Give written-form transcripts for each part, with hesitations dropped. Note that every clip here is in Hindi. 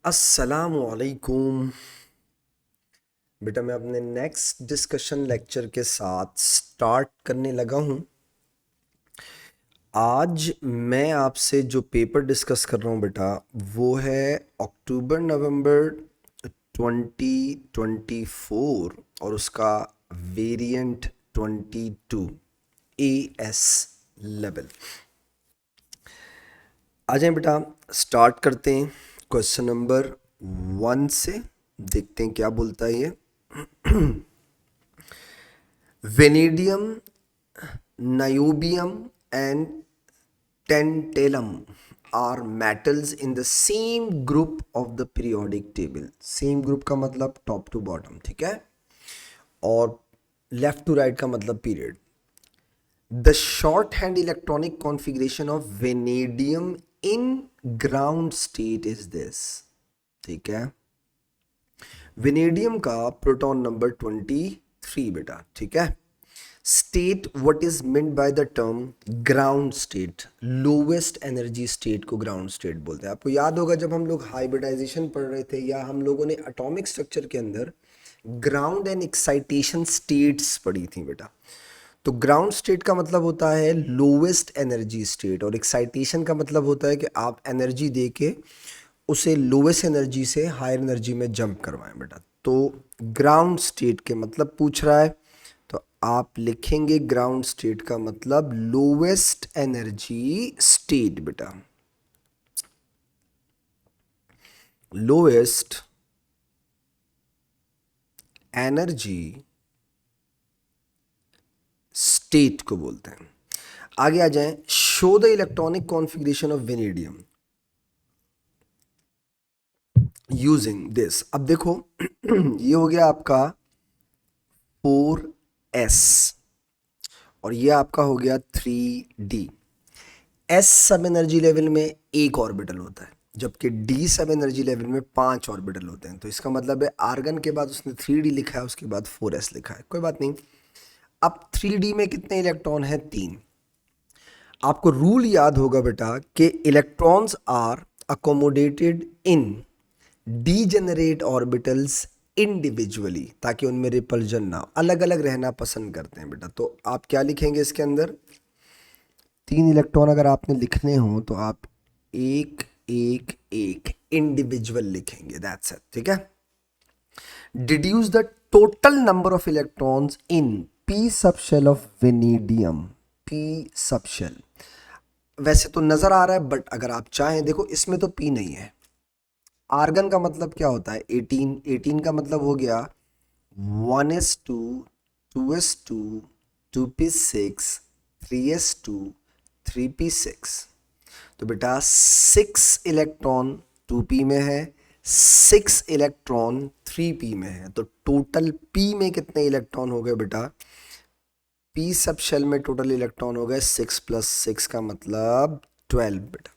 अस्सलामुअलैकुम। बेटा मैं अपने नेक्स्ट डिस्कशन लेक्चर के साथ स्टार्ट करने लगा हूँ। आज मैं आपसे जो पेपर डिस्कस कर रहा हूँ बेटा, वो है अक्टूबर नवंबर 2024 और उसका वेरिएंट 22 एएस लेवल। आ जाएं बेटा, स्टार्ट करते हैं क्वेश्चन नंबर 1 से। देखते हैं क्या बोलता है ये। Vanadium, niobium and tantalum are metals in the same group of the periodic table. Same group का मतलब टॉप टू बॉटम, ठीक है, और लेफ्ट टू राइट का मतलब period. The short hand electronic configuration of vanadium in ground state is this. ठीक है, वेनेडियम का प्रोटॉन नंबर 23 बेटा। ठीक है, state what is meant by the term ground state. Lowest energy state को ग्राउंड स्टेट बोलते हैं। आपको याद होगा जब हम लोग हाइब्रिडाइजेशन पढ़ रहे थे या हम लोगों ने एटॉमिक स्ट्रक्चर के अंदर ग्राउंड एंड एक्साइटेशन स्टेट्स पढ़ी थी बेटा। तो ग्राउंड स्टेट का मतलब होता है लोवेस्ट एनर्जी स्टेट और एक्साइटेशन का मतलब होता है कि आप एनर्जी दे के उसे लोवेस्ट एनर्जी से हायर एनर्जी में जंप करवाएं बेटा। तो ग्राउंड स्टेट के मतलब पूछ रहा है, तो आप लिखेंगे ग्राउंड स्टेट का मतलब लोवेस्ट एनर्जी स्टेट बेटा। लोवेस्ट एनर्जी स्टेट को बोलते हैं। आगे आ जाएं, show the electronic configuration of vanadium using this. अब देखो ये हो गया आपका 4s और ये आपका हो गया 3d। s सब एनर्जी लेवल में एक ऑर्बिटल होता है, जबकि d सब एनर्जी लेवल में 5 ऑर्बिटल होते हैं। तो इसका मतलब है आर्गन के बाद उसने 3d लिखा है, उसके बाद 4s लिखा है, कोई बात नहीं। अब 3d में कितने इलेक्ट्रॉन हैं? 3। आपको रूल याद होगा बेटा कि electrons are accommodated in degenerate orbitals individually, ताकि उनमें रिपल्जन ना, अलग अलग रहना पसंद करते हैं बेटा। तो आप क्या लिखेंगे इसके अंदर? 3 इलेक्ट्रॉन अगर आपने लिखने हो तो आप एक एक एक इंडिविजुअल लिखेंगे, दैट्स इट। ठीक है, deduce the total number of electrons in p sub shell of vanadium. P sub shell वैसे तो नजर आ रहा है, बट अगर आप चाहें, देखो इसमें तो पी नहीं है। आर्गन का मतलब क्या होता है? 18। 18 का मतलब हो गया 1s2, 2s2, 2p6, 3s2, 3p6। तो बेटा 6 इलेक्ट्रॉन 2p में है, 6 इलेक्ट्रॉन 3p में है। तो टोटल p में कितने इलेक्ट्रॉन हो गए बेटा? p सब शेल में टोटल इलेक्ट्रॉन हो गए 6 + 6 का मतलब 12 बेटा।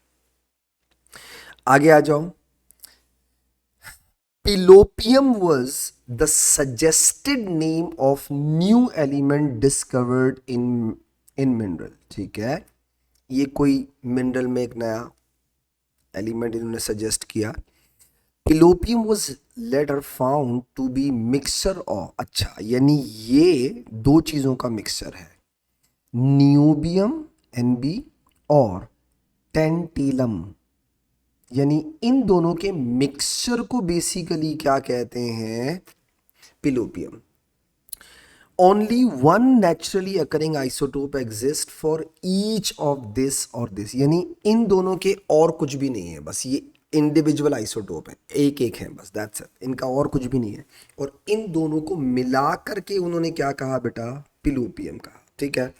आगे आ जाओ। Pilopium was the suggested name of new element discovered in mineral। ठीक है, ये कोई मिनरल में एक नया एलिमेंट इन्होंने सजेस्ट किया। Pelopium was later found to be mixture of, अच्छा यानी ये दो चीज़ों का मिक्सचर है, नियोबियम Nb और टेंटेलम, यानी इन दोनों के मिक्सचर को बेसिकली क्या कहते हैं? Pelopium. Only one naturally occurring isotope exist for each of this और दिस, यानी इन दोनों के और कुछ भी नहीं है, बस ये इंडिविजुअल आइसोटोप है, एक एक है बस, दैट्स इट, इनका और कुछ भी नहीं है। और इन दोनों को मिला करके उन्होंने क्या कहा बेटा? पिलोपियम कहा। ठीक है,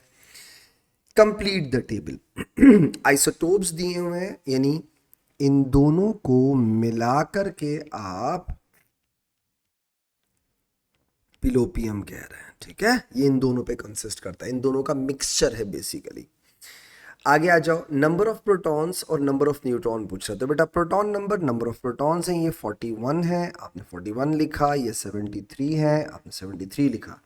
कंप्लीट द टेबल। आइसोटोप्स दिए हुए हैं, यानी इन दोनों को मिला करके आप पिलोपियम कह रहे हैं। ठीक है, ये इन दोनों पे कंसिस्ट करता है, इन दोनों का मिक्सचर है बेसिकली। आगे आ जाओ, नंबर ऑफ प्रोटॉन्स और नंबर ऑफ न्यूट्रॉन पूछ रहे थे बेटा। प्रोटॉन नंबर ऑफ प्रोटॉन्स हैं, ये 41 है, आपने 41 लिखा। ये 73 है, आपने 73 लिखा।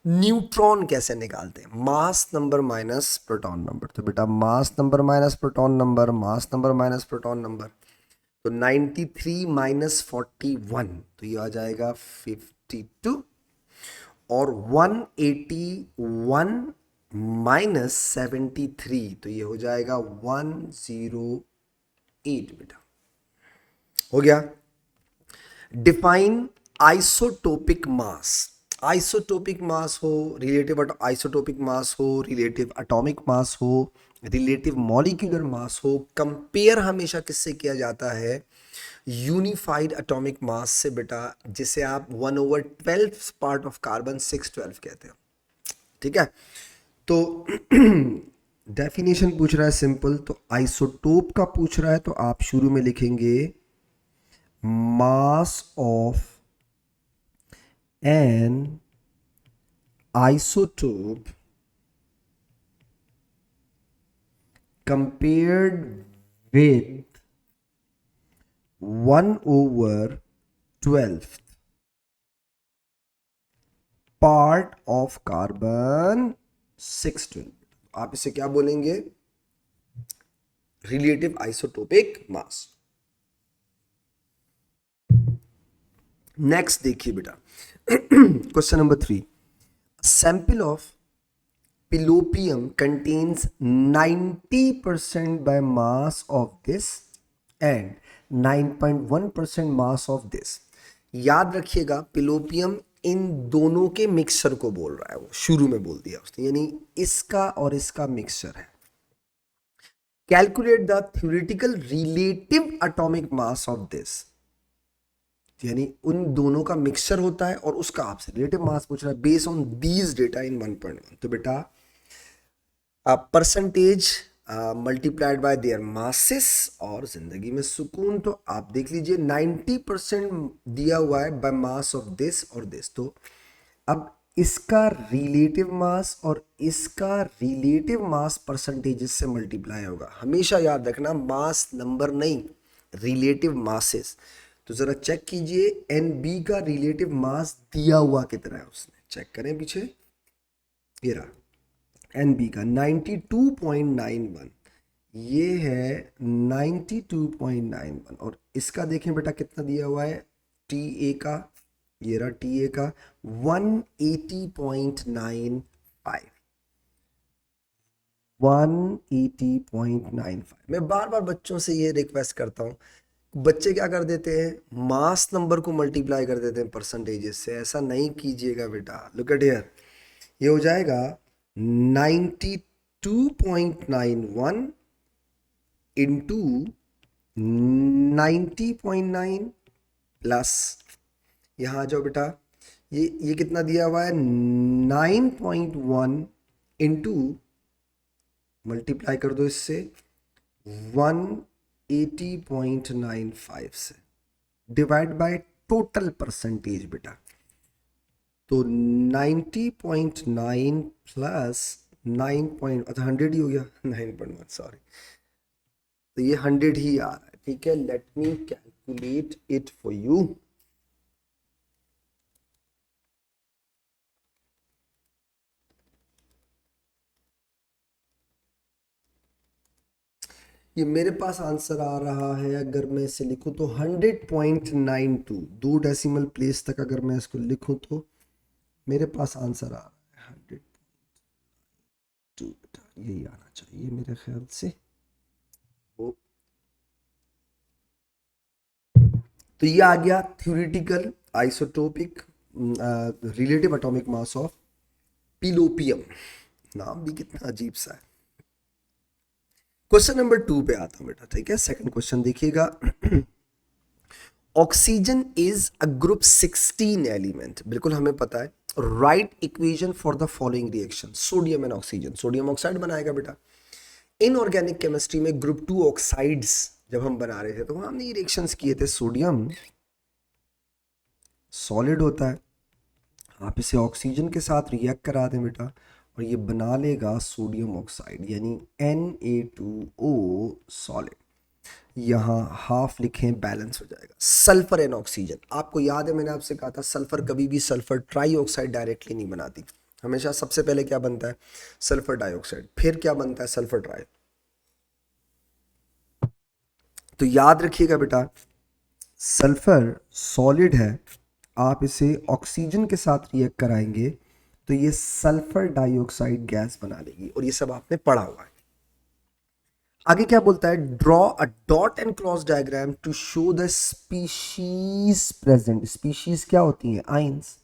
न्यूट्रॉन कैसे निकालते हैं? Mass number minus proton number. तो बेटा mass number minus proton number, mass number minus proton number. तो 93 माइनस 41 तो ये आ जाएगा 52, और 181 माइनस 73 तो ये हो जाएगा 108 बेटा। हो गया। Define isotopic mass. Isotopic mass हो, रिलेटिव आइसोटोपिक मास हो, रिलेटिव एटॉमिक मास हो, रिलेटिव मॉलिक्यूलर मास हो, कंपेयर हमेशा किससे किया जाता है? यूनिफाइड एटॉमिक मास से बेटा, जिसे आप 1/12 पार्ट ऑफ कार्बन 612 कहते हो। ठीक है, तो डेफिनेशन पूछ रहा है सिंपल, तो आइसोटोप का पूछ रहा है तो आप शुरू में लिखेंगे mass of an isotope compared with 1/12 part of carbon 612। आप इसे क्या बोलेंगे? Relative isotopic mass. नेक्स्ट देखिए बेटा, question number 3, sample of Pylopium contains 90% by mass of this and 9.1% mass of this। याद रखिएगा, पिलोपियम इन दोनों के मिक्सचर को बोल रहा है, वो शुरू में बोल दिया उसने, यानी इसका और इसका मिक्सचर है। Calculate the theoretical relative atomic mass of this, यानी उन दोनों का मिक्सचर होता है और उसका आपसे रिलेटिव मास पूछ रहा है बेस्ड ऑन दीज डेटा इन 1.1। तो बेटा percentage multiplied by there masses और जिंदगी में सुकून। तो आप देख लीजिए 90% दिया हुआ है बाय मास ऑफ दिस और दिस, तो अब इसका रिलेटिव मास और इसका रिलेटिव मास परसेंटेजेस से मल्टीप्लाई होगा। हमेशा याद रखना, मास नंबर नहीं, रिलेटिव मासेस। तो जरा चेक कीजिए एन बी का रिलेटिव मास दिया हुआ कितना है, उसने चेक करें पीछे, ये रहा एन बी का 92.91, ये है 92.91, और इसका देखें बेटा कितना दिया हुआ है टी ए का, ये रहा टी ए का 180.95, 180.95। मैं बार बार बच्चों से ये रिक्वेस्ट करता हूँ, बच्चे क्या कर देते हैं, मास नंबर को मल्टीप्लाई कर देते हैं परसेंटेजेस से। ऐसा नहीं कीजिएगा बेटा। लुक एट हियर, ये हो जाएगा 92.91 इंटू 90.9 प्लस, यहाँ आ जाओ बेटा, ये कितना दिया हुआ है 9.1 इंटू, मल्टीप्लाई कर दो इससे 180.95 से, डिवाइड बाय टोटल परसेंटेज बेटा। तो 90.9 प्लस 100 ही हो गया, 9.1 सॉरी, तो ये 100 ही आ रहा है। ठीक है, let me calculate it for you. ये मेरे पास आंसर आ रहा है, अगर मैं इसे लिखूं तो 100.92, 2 डेसिमल प्लेस तक अगर मैं इसको लिखूं तो मेरे पास आंसर आ रहा है 100.2 बेटा, यही आना चाहिए मेरे ख्याल से। तो ये आ गया theoretical isotopic relative atomic mass of pelopium. नाम भी कितना अजीब सा है। क्वेश्चन नंबर 2 पे आता हूं बेटा। ठीक है, सेकंड क्वेश्चन देखिएगा। Oxygen is a group 16 element, बिल्कुल हमें पता है। Right equation for the following reaction, sodium and oxygen, sodium oxide बनाएगा बेटा। इनऑर्गेनिक केमिस्ट्री में ग्रुप 2 ऑक्साइड्स जब हम बना रहे थे तो वहां हमने रिएक्शंस किए थे। सोडियम सॉलिड होता है, आप इसे ऑक्सीजन के साथ रिएक्ट करा दें बेटा और ये बना लेगा सोडियम ऑक्साइड, यानी Na2O सॉलिड। यहाँ हाफ लिखें, बैलेंस हो जाएगा। सल्फर एंड ऑक्सीजन, आपको याद है मैंने आपसे कहा था सल्फर कभी भी सल्फर ट्राईऑक्साइड डायरेक्टली नहीं बनाती, हमेशा सबसे पहले क्या बनता है सल्फर डाइऑक्साइड, फिर क्या बनता है सल्फर ट्राई। तो याद रखिएगा बेटा, सल्फर सॉलिड है, आप इसे ऑक्सीजन के साथ रिएक्ट कराएंगे तो ये सल्फर डाइऑक्साइड गैस बना लेगी, और ये सब आपने पढ़ा हुआ है। आगे क्या बोलता है, draw a dot and cross diagram to show the species present. Species क्या होती हैं, आयंस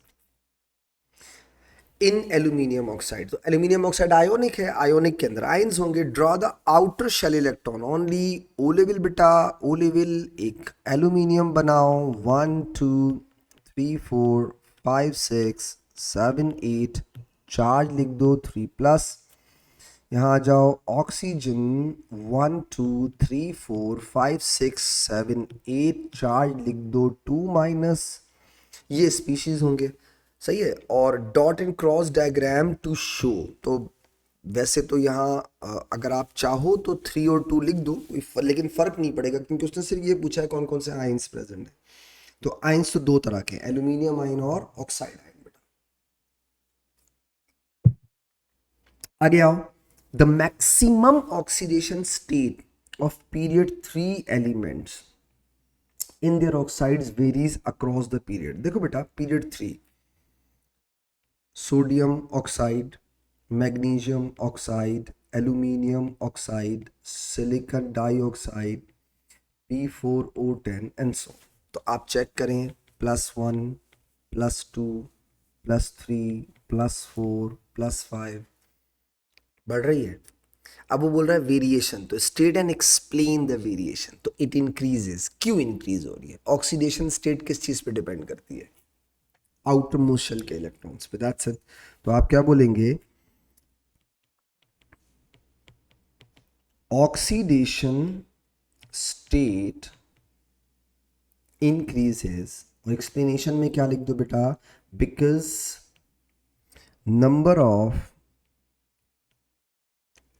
इन एल्यूमिनियम ऑक्साइड। तो एल्यूमिनियम ऑक्साइड आयोनिक है, आयोनिक के अंदर आयंस होंगे। Draw the outer shell electron only O level बेटा, ओ लेवल एक एल्यूमिनियम बनाओ, 1 2 3 4 5 6 7 8, चार्ज लिख दो 3 प्लस, यहाँ आ जाओ ऑक्सीजन 1 2 3 4 5 6 7 8, चार्ज लिख दो 2 माइनस, ये स्पीशीज होंगे, सही है। और dot and cross diagram to show, तो वैसे तो यहाँ अगर आप चाहो तो 3 और 2 लिख दो, लेकिन फर्क नहीं पड़ेगा क्योंकि उसने सिर्फ ये पूछा है कौन कौन से आयंस प्रेजेंट है। तो आयंस तो दो तरह के, एल्यूमिनियम आयन और ऑक्साइड आयन। आगे आओ, the maximum oxidation state of period 3 elements in their oxides varies across the period. देखो बेटा, period 3 sodium oxide, magnesium oxide, aluminium oxide, silicon dioxide, P4O10 and so. तो आप चेक करें, +1 +2 +3 +4 +5 बढ़ रही है। अब वो बोल रहा है वेरिएशन, तो state and explain the variation. तो इट इंक्रीजेस, क्यों इंक्रीज हो रही है? ऑक्सीडेशन स्टेट किस चीज पे डिपेंड करती है? आउटर मोस्ट शेल के इलेक्ट्रॉन्स पे, दैट्स इट। तो आप क्या बोलेंगे, ऑक्सीडेशन स्टेट इंक्रीजेस, और एक्सप्लेनेशन में क्या लिख दो बेटा, because number of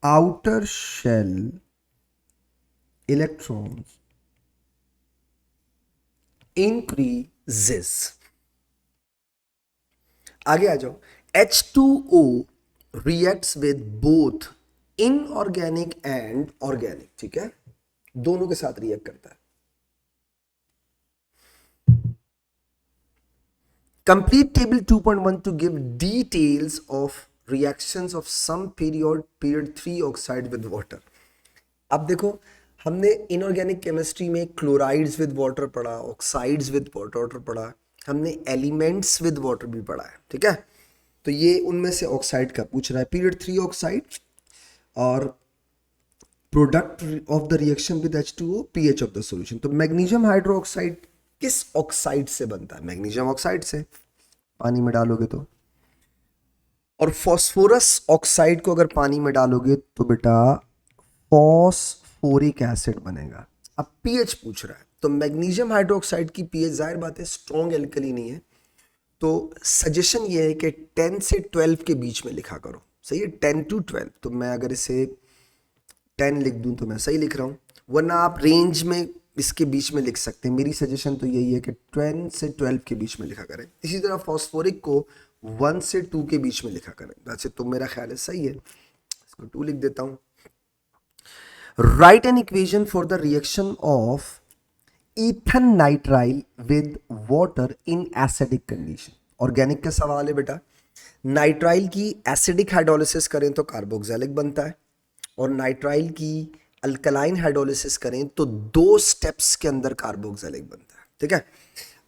outer shell electrons increases। आगे आ जाओ, H2O reacts with both inorganic and organic, ठीक है, दोनों के साथ रिएक्ट करता है। Complete table 2.1 to give details of reactions of some period 3 oxide with water। अब देखो, हमने इनऑर्गेनिक केमिस्ट्री में क्लोराइड्स विद वाटर पढ़ा, ऑक्साइड्स विद वाटर पढ़ा, हमने एलिमेंट्स विद वाटर भी पढ़ा है, ठीक है। तो ये उनमें से ऑक्साइड का पूछ रहा है, पीरियड 3 ऑक्साइड, और product of the reaction with H2O, pH of the solution. तो मैग्नीशियम हाइड्रोक्साइड किस ऑक्साइड से बनता है? मैग्नीशियम ऑक्साइड से, पानी में डालोगे तो। और फॉस्फोरस ऑक्साइड को अगर पानी में डालोगे तो बेटा फॉस्फोरिक एसिड बनेगा। अब पीएच पूछ रहा है, तो मैग्नीशियम हाइड्रोक्साइड की पीएच जाहिर बात है स्ट्रॉन्ग एल्कली नहीं है, तो सजेशन ये है कि 10 से 12 के बीच में लिखा करो, सही है, 10 to 12। तो मैं अगर इसे 10 लिख दूं तो मैं सही लिख रहा हूं, वरना आप रेंज में इसके बीच में लिख सकते हैं। मेरी सजेशन तो यही है कि 10 से 12 के बीच में लिखा करें। इसी तरह फॉस्फोरिक को 1 से 2 के बीच में लिखा करें। वैसे तो मेरा ख्याल है सही है, इसको 2 लिख देता हूं। Write an equation for the reaction of ethan nitrile with water in acidic condition। Organic का सवाल है बेटा, नाइट्राइल की एसिडिक हाइड्रोलिसिस करें तो कार्बोक्सिलिक बनता है, और नाइट्राइल की अल्कलाइन हाइड्रोलिसिस करें तो 2 स्टेप्स के अंदर कार्बोक्सिलिक बनता है, ठीक है।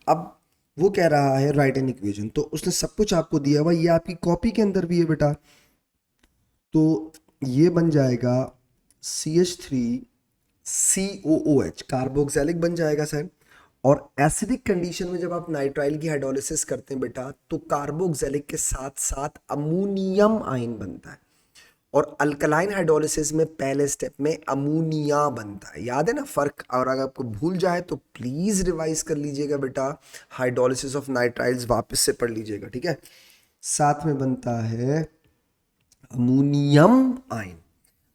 अब वो कह रहा है राइट एन इक्वेशन, तो उसने सब कुछ आपको दिया हुआ, ये आपकी कॉपी के अंदर भी है बेटा। तो ये बन जाएगा CH3COOH, कार्बोक्सिलिक बन जाएगा सर। और एसिडिक कंडीशन में जब आप नाइट्राइल की हाइड्रोलिसिस करते हैं बेटा, तो कार्बोक्सिलिक के साथ साथ अमोनियम आयन बनता है, और अल्कलाइन हाइड्रोलिसिस में पहले स्टेप में अमोनिया बनता है। याद है ना फर्क? और अगर आपको भूल जाए तो प्लीज रिवाइज कर लीजिएगा बेटा, हाइड्रोलिसिस ऑफ नाइट्राइल्स वापस से पढ़ लीजिएगा, ठीक है। साथ में बनता है अमोनियम आयन।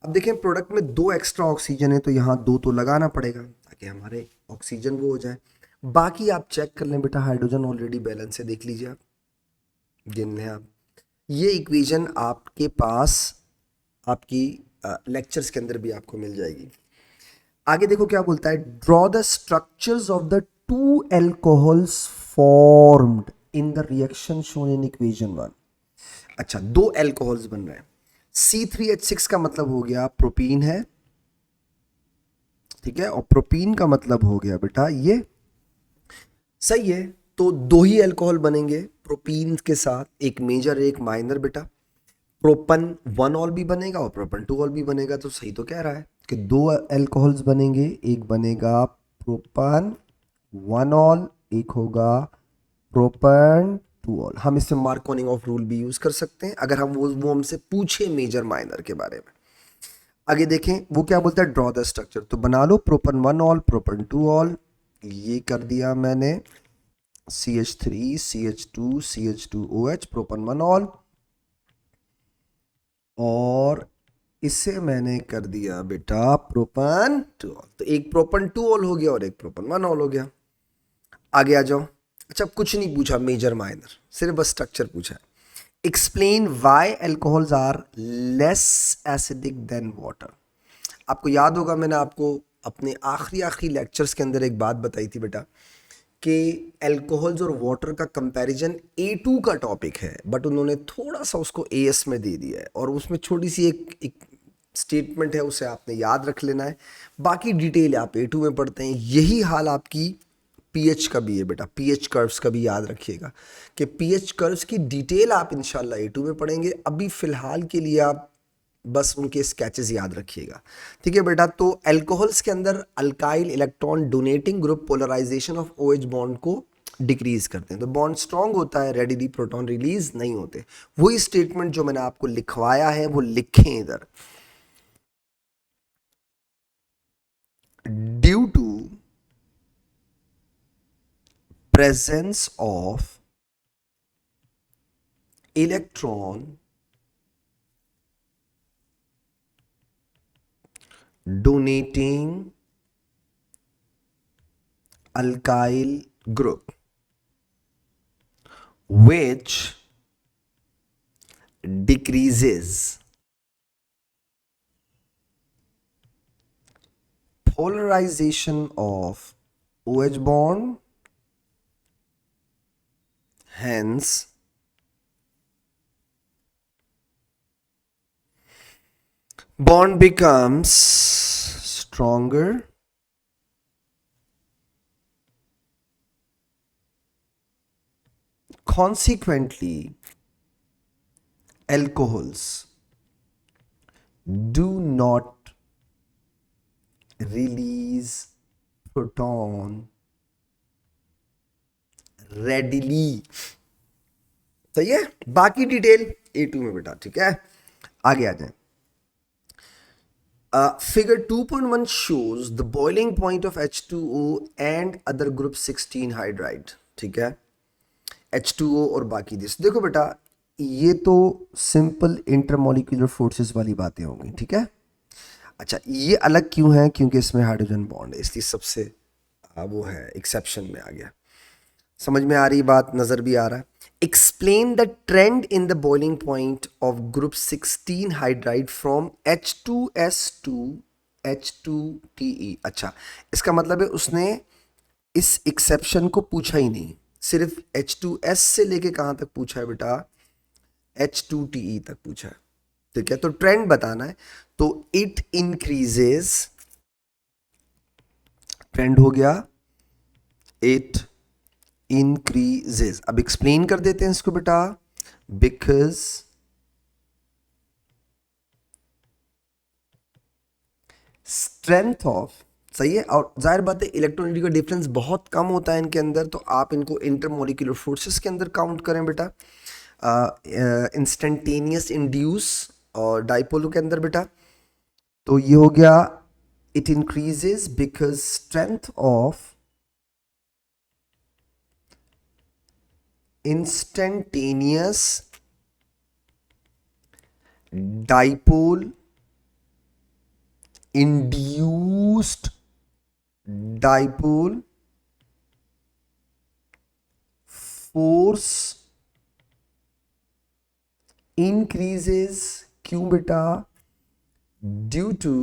अब देखें, प्रोडक्ट में 2 एक्स्ट्रा ऑक्सीजन है, तो यहाँ 2 तो लगाना पड़ेगा ताकि हमारे ऑक्सीजन वो हो जाए। बाकी आप चेक कर लें बेटा, हाइड्रोजन ऑलरेडी बैलेंस है, देख लीजिए आप, गिन लें आप। ये इक्वेशन आपके पास आपकी लेक्चर्स के अंदर भी आपको मिल जाएगी। आगे देखो क्या बोलता है, draw the structures of the two alcohols formed in the reaction shown in equation 1। अच्छा, दो एल्कोहल्स बन रहे हैं, C3H6 का मतलब हो गया प्रोपीन है, ठीक है, और प्रोपीन का मतलब हो गया बेटा ये, सही है। तो दो ही एल्कोहल बनेंगे प्रोपीन के साथ, एक मेजर एक माइनर बेटा। प्रोपन 1 ऑल भी बनेगा और प्रोपन 2 ऑल भी बनेगा, तो सही तो कह रहा है कि दो एल्कोहल्स बनेंगे, एक बनेगा प्रोपन 1 ऑल, एक होगा प्रोपन 2 ऑल। हम इससे मार्कोनिंग ऑफ रूल भी यूज कर सकते हैं अगर हम वो हमसे पूछे मेजर माइनर के बारे में। आगे देखें वो क्या बोलता है, ड्रॉ द स्ट्रक्चर, तो बना लो प्रोपन 1 ऑल प्रोपन 2 ऑल, ये कर दिया मैंने, CH3 CH2 CH2OH प्रोपन 1 ऑल, और इससे मैंने कर दिया बेटा प्रोपन 2 ऑल। तो एक प्रोपन 2 ऑल हो गया और एक प्रोपन 1 ऑल हो गया। आगे आ जाओ। अच्छा, कुछ नहीं पूछा मेजर माइनर, सिर्फ बस स्ट्रक्चर पूछा है। Explain why alcohols are less acidic than water. आपको याद होगा मैंने आपको अपने आखिरी लेक्चर्स के अंदर एक बात बताई थी बेटा कि अल्कोहल्स और वाटर का कंपैरिजन A2 का टॉपिक है, बट उन्होंने थोड़ा सा उसको AS में दे दिया है, और उसमें छोटी सी एक स्टेटमेंट है, उसे आपने याद रख लेना है। बाकी डिटेल आप A2 में पढ़ते हैं। यही हाल आपकी पीएच का भी है बेटा, पीएच कर्व्स का भी याद रखिएगा कि पीएच कर्व्स की डिटेल आप इंशाल्लाह A2 में पढ़ेंगे। अभी फिलहाल के लिए आप बस उनके स्केचेस याद रखिएगा, ठीक है बेटा। तो अल्कोहल्स के अंदर alkyl electron donating group polarization of OH bond को डिक्रीज करते हैं, तो बॉन्ड स्ट्रांग होता है, रेडिली प्रोटॉन रिलीज नहीं होते। वही स्टेटमेंट जो मैंने आपको लिखवाया है वो लिखें इधर। Due to presence of electron donating alkyl group which decreases polarization of OH bond, hence bond becomes stronger. Consequently, alcohols do not release proton readily. सही है, बाकी डिटेल A2 में बेटा, ठीक है। आगे आ जाए। Figure 2.1 shows the boiling point of H2O and other group 16 hydride, ठीक है। H2O और बाकी दिस, देखो बेटा ये तो सिंपल इंटरमोलिकुलर फोर्सेस वाली बातें होंगी, ठीक है। अच्छा, ये अलग क्यों है, क्योंकि इसमें हाइड्रोजन बॉन्ड है, इसलिए सबसे वो है, एक्सेप्शन में आ गया। समझ में आ रही बात, नजर भी आ रहा है। Explain the trend in the boiling point of group 16 hydride from H2S to H2TE। अच्छा, इसका मतलब है उसने इस एक्सेप्शन को पूछा ही नहीं, सिर्फ H2S से लेके कहां तक पूछा है बेटा, H2TE तक पूछा है, ठीक है। तो ट्रेंड बताना है, तो इट इंक्रीजेस, ट्रेंड हो गया इट इंक्रीजेस। अब एक्सप्लेन कर देते हैं इसको बेटा, बिकॉज स्ट्रेंथ ऑफ, सही है, और जाहिर बात है इलेक्ट्रॉनिटी का डिफरेंस बहुत कम होता है इनके अंदर, तो आप इनको इंटरमोलिकुलर फोर्सेस के अंदर काउंट करें बेटा। इंस्टेंटेनियस इंड्यूस और डाइपोलो के अंदर बेटा, तो ये हो गया it increases because strength of instantaneous dipole induced dipole force increases, क्यों बेटा, due to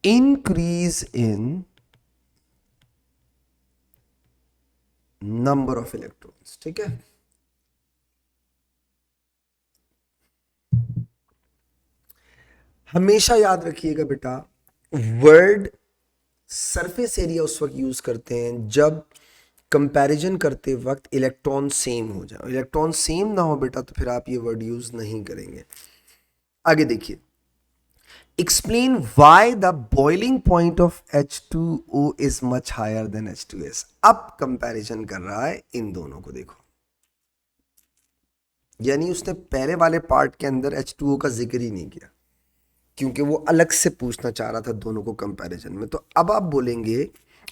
increase in number of electrons. ठीक है, हमेशा याद रखिएगा बेटा, वर्ड सरफेस एरिया उस वक्त यूज करते हैं जब कंपैरिजन करते वक्त इलेक्ट्रॉन सेम हो जाए। इलेक्ट्रॉन सेम ना हो बेटा तो फिर आप ये वर्ड यूज नहीं करेंगे। आगे देखिए, explain why the boiling point of H2O is much higher than H2S। अब कंपैरिजन कर रहा है इन दोनों को, देखो, यानी उसने पहले वाले पार्ट के अंदर H2O का जिक्र ही नहीं किया क्योंकि वो अलग से पूछना चाह रहा था दोनों को कंपैरिजन में। तो अब आप बोलेंगे,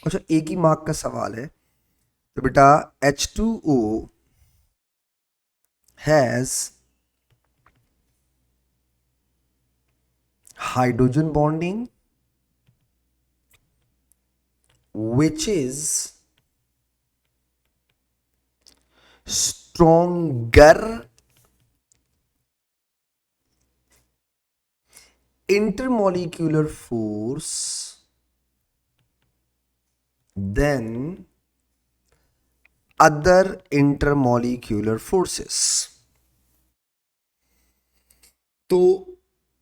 अच्छा एक ही मार्क का सवाल है, तो बेटा H2O has hydrogen bonding which is stronger intermolecular force than other intermolecular forces। तो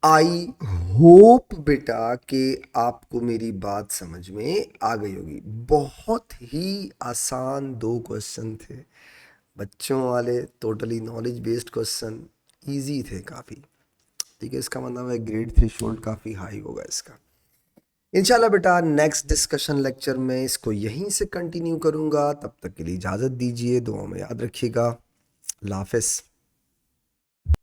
आई होप बेटा कि आपको मेरी बात समझ में आ गई होगी। बहुत ही आसान दो क्वेश्चन थे बच्चों वाले, totally knowledge based question, easy थे काफ़ी। ठीक है, इसका मतलब है ग्रेड थ्रेशोल्ड काफ़ी हाई होगा इसका। इंशाल्लाह बेटा नेक्स्ट डिस्कशन लेक्चर में इसको यहीं से कंटिन्यू करूँगा। तब तक के लिए इजाज़त दीजिए, दुआ में याद रखिएगा। अल्लाह हाफ़िज़।